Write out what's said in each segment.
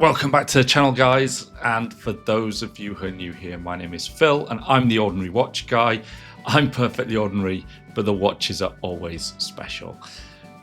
Welcome back to the channel, guys, and for those of you who are new here, my name is Phil and I'm the Ordinary Watch Guy. I'm perfectly ordinary, but the watches are always special.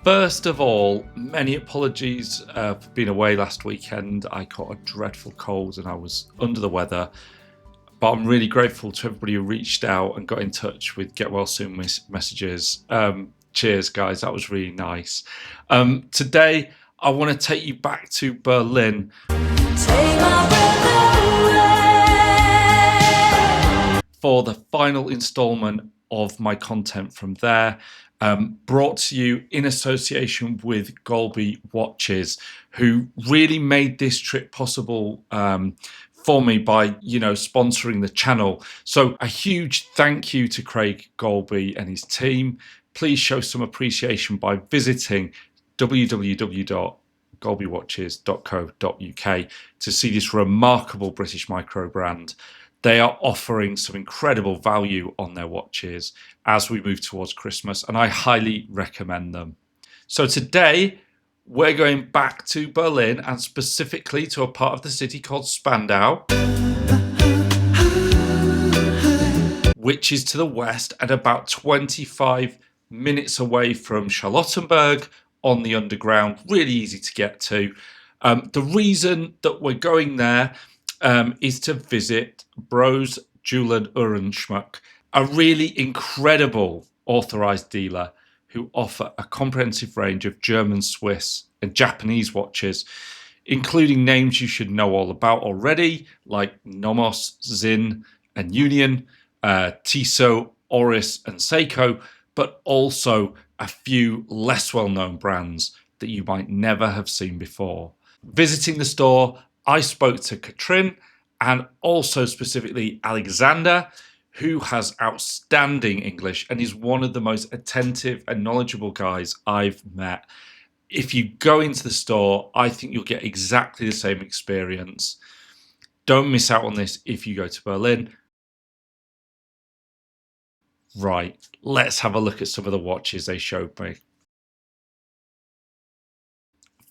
First of all, many apologies for being away last weekend. I caught a dreadful cold and I was under the weather, but I'm really grateful to everybody who reached out and got in touch with get well soon messages. Cheers, guys, that was really nice. Today I want to take you back to Berlin. For the final installment of my content from there, brought to you in association with Golby Watches, who really made this trip possible for me by, sponsoring the channel. So a huge thank you to Craig Golby and his team. Please show some appreciation by visiting www.golbywatches.co.uk to see this remarkable British micro brand. They are offering some incredible value on their watches as we move towards Christmas, and I highly recommend them. So today we're going back to Berlin, and specifically to a part of the city called Spandau, which is to the west and about 25 minutes away from Charlottenburg on the underground, really easy to get to. The reason that we're going there is to visit Brose Uhren Schmuck, a really incredible authorized dealer who offer a comprehensive range of German, Swiss and Japanese watches, including names you should know all about already, like Nomos, Sinn and Union, Tissot, Oris and Seiko, but also a few less well-known brands that you might never have seen before. Visiting the store, I spoke to Katrin and also specifically Alexander, who has outstanding English and is one of the most attentive and knowledgeable guys I've met. If you go into the store, I think you'll get exactly the same experience. Don't miss out on this if you go to Berlin. Right, let's have a look at some of the watches they showed me.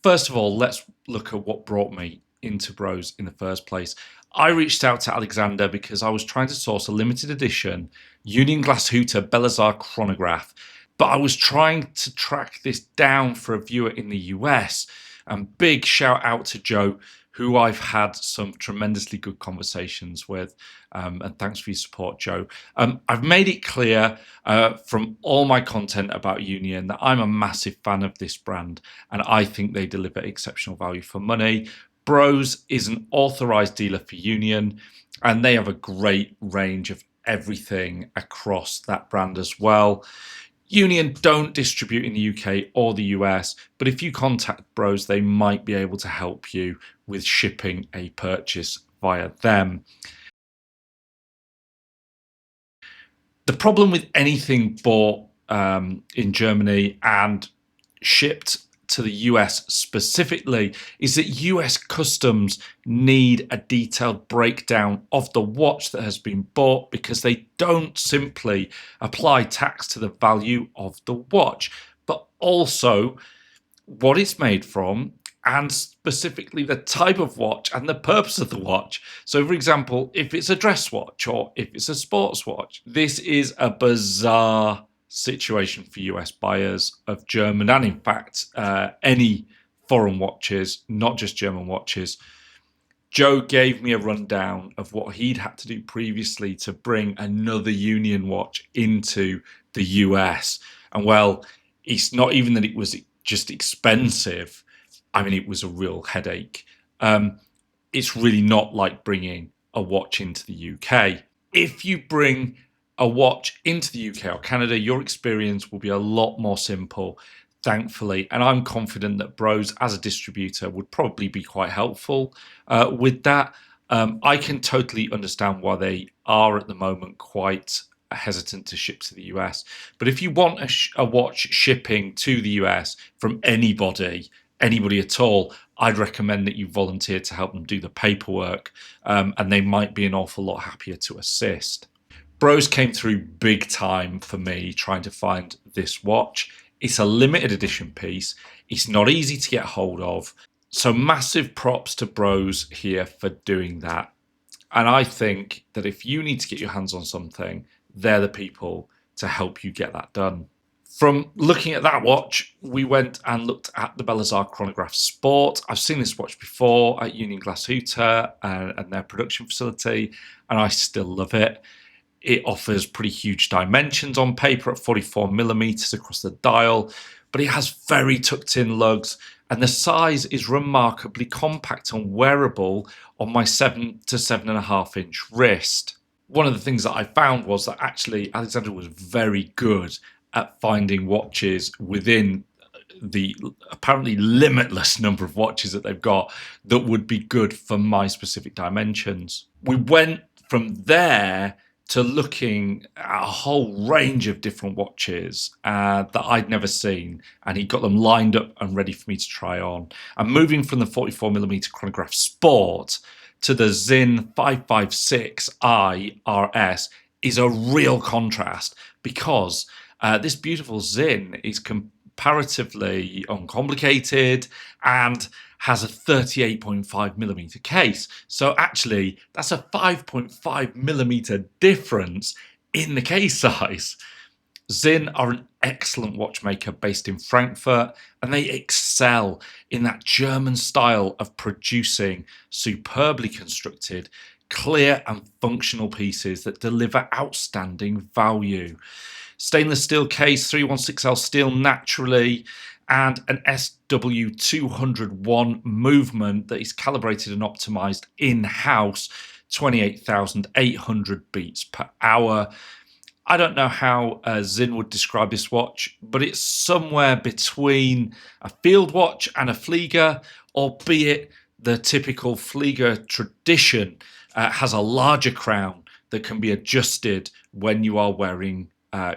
First of all, let's look at what brought me into Brose in the first place. I reached out to Alexander because I was trying to source a limited edition Union Glashutte Belisar Chronograph, but I was trying to track this down for a viewer in the US. And big shout out to Joe, who I've had some tremendously good conversations with. And thanks for your support, Joe. I've made it clear from all my content about Union that I'm a massive fan of this brand, and I think they deliver exceptional value for money. Brose is an authorized dealer for Union, and they have a great range of everything across that brand as well. Union don't distribute in the UK or the US, but if you contact Brose, they might be able to help you with shipping a purchase via them. The problem with anything bought in Germany and shipped to the US specifically is that US customs need a detailed breakdown of the watch that has been bought, because they don't simply apply tax to the value of the watch, but also what it's made from and specifically the type of watch and the purpose of the watch. So for example, if it's a dress watch or if it's a sports watch, this is a bizarre situation for US buyers of German and in fact any foreign watches, not just German watches. Joe gave me a rundown of what he'd had to do previously to bring another Union watch into the US. And well, it's not even that it was just expensive. I mean, it was a real headache. It's really not like bringing a watch into the UK. If you bring a watch into the UK or Canada, your experience will be a lot more simple, thankfully. And I'm confident that Brose, as a distributor, would probably be quite helpful with that. I can totally understand why they are at the moment quite hesitant to ship to the US. But if you want a watch shipping to the US from anybody at all, I'd recommend that you volunteer to help them do the paperwork, and they might be an awful lot happier to assist. Brose came through big time for me trying to find this watch. It's a limited edition piece. It's not easy to get hold of. So massive props to Brose here for doing that. And I think that if you need to get your hands on something, they're the people to help you get that done. From looking at that watch, we went and looked at the Belisar Chronograph Sport. I've seen this watch before at Union Glashutte and their production facility, and I still love it. It offers pretty huge dimensions on paper at 44 millimeters across the dial, but it has very tucked in lugs, and the size is remarkably compact and wearable on my 7 to 7.5 inch wrist. One of the things that I found was that actually Alexander was very good at finding watches within the apparently limitless number of watches that they've got that would be good for my specific dimensions. We went from there to looking at a whole range of different watches that I'd never seen, and he got them lined up and ready for me to try on. And moving from the 44mm Chronograph Sport to the Sinn 556i RS is a real contrast, because this beautiful Sinn is comparatively uncomplicated and has a 38.5mm case. So actually, that's a 5.5mm difference in the case size. Sinn are an excellent watchmaker based in Frankfurt, and they excel in that German style of producing superbly constructed, clear and functional pieces that deliver outstanding value. Stainless steel case, 316L steel naturally, and an SW201 movement that is calibrated and optimized in-house, 28,800 beats per hour. I don't know how Sinn would describe this watch, but it's somewhere between a field watch and a Flieger, albeit the typical Flieger tradition has a larger crown that can be adjusted when you are wearing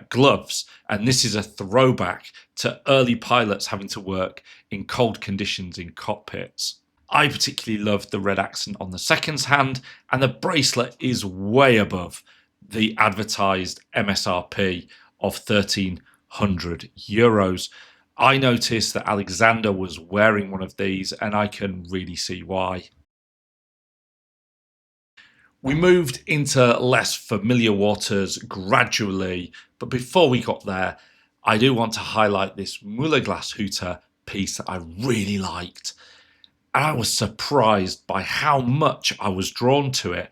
gloves, and this is a throwback to early pilots having to work in cold conditions in cockpits. I particularly love the red accent on the seconds hand, and the bracelet is way above the advertised MSRP of €1,300. I noticed that Alexander was wearing one of these, and I can really see why. We moved into less familiar waters gradually, but before we got there, I do want to highlight this Muhle Glashutte piece that I really liked. And I was surprised by how much I was drawn to it.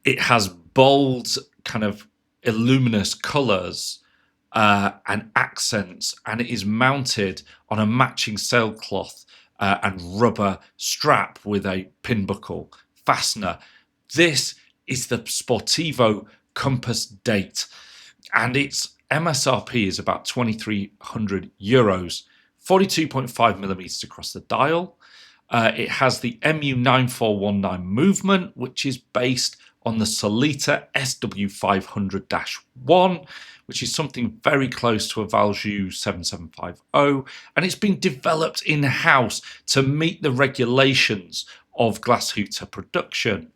It has bold, kind of illuminous colours and accents, and it is mounted on a matching sailcloth and rubber strap with a pin buckle fastener. This is the Sportivo compass date, and its MSRP is about €2,300, 42.5mm across the dial. It has the MU9419 movement, which is based on the Solita SW500-1, which is something very close to a Valjoux 7750, and it's been developed in-house to meet the regulations of Glashutte production.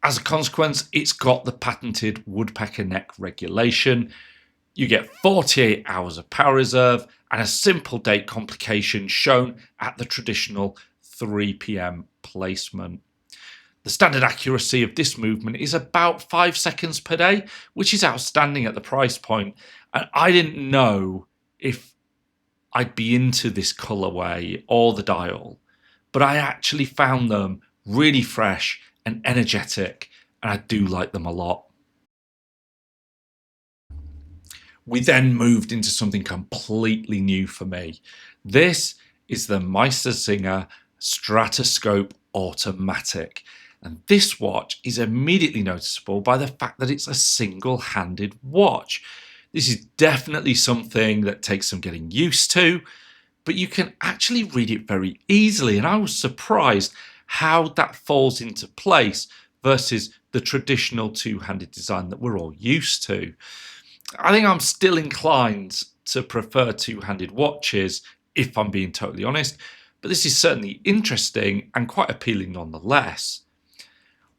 As a consequence, it's got the patented woodpecker neck regulation. You get 48 hours of power reserve and a simple date complication shown at the traditional 3 p.m. placement. The standard accuracy of this movement is about 5 seconds per day, which is outstanding at the price point. And I didn't know if I'd be into this colorway or the dial, but I actually found them really fresh and energetic, and I do like them a lot. We then moved into something completely new for me. This is the Meistersinger Stratoscope Automatic, and this watch is immediately noticeable by the fact that it's a single-handed watch. This is definitely something that takes some getting used to, but you can actually read it very easily, and I was surprised how that falls into place versus the traditional two-handed design that we're all used to. I think I'm still inclined to prefer two-handed watches, if I'm being totally honest, but this is certainly interesting and quite appealing nonetheless.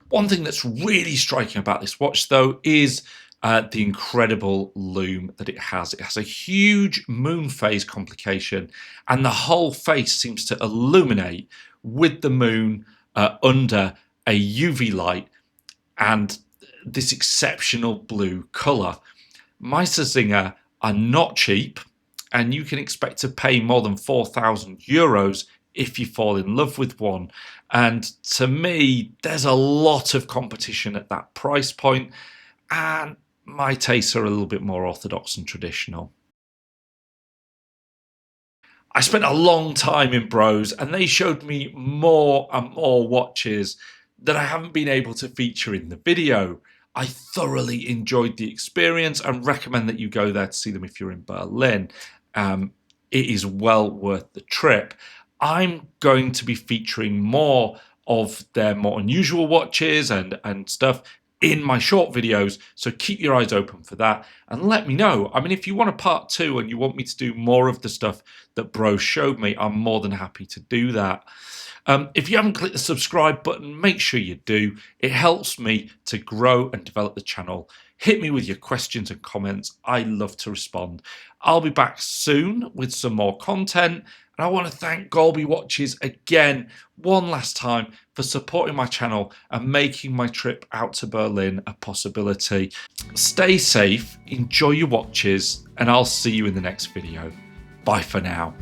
One thing that's really striking about this watch, though, is the incredible loom that it has. It has a huge moon phase complication, and the whole face seems to illuminate with the moon under a UV light and this exceptional blue colour. Meistersinger are not cheap, and you can expect to pay more than €4,000 if you fall in love with one. And to me, there's a lot of competition at that price point, and my tastes are a little bit more orthodox and traditional. I spent a long time in Brose, and they showed me more and more watches that I haven't been able to feature in the video. I thoroughly enjoyed the experience and recommend that you go there to see them if you're in Berlin. It is well worth the trip. I'm going to be featuring more of their more unusual watches and stuff in my short videos, so keep your eyes open for that and let me know. I mean, if you want a part 2 and you want me to do more of the stuff that Brose showed me, I'm more than happy to do that. If you haven't clicked the subscribe button, make sure you do. It helps me to grow and develop the channel. Hit me with your questions and comments. I love to respond. I'll be back soon with some more content. And I want to thank Golby Watches again, one last time, for supporting my channel and making my trip out to Berlin a possibility. Stay safe, enjoy your watches, and I'll see you in the next video. Bye for now.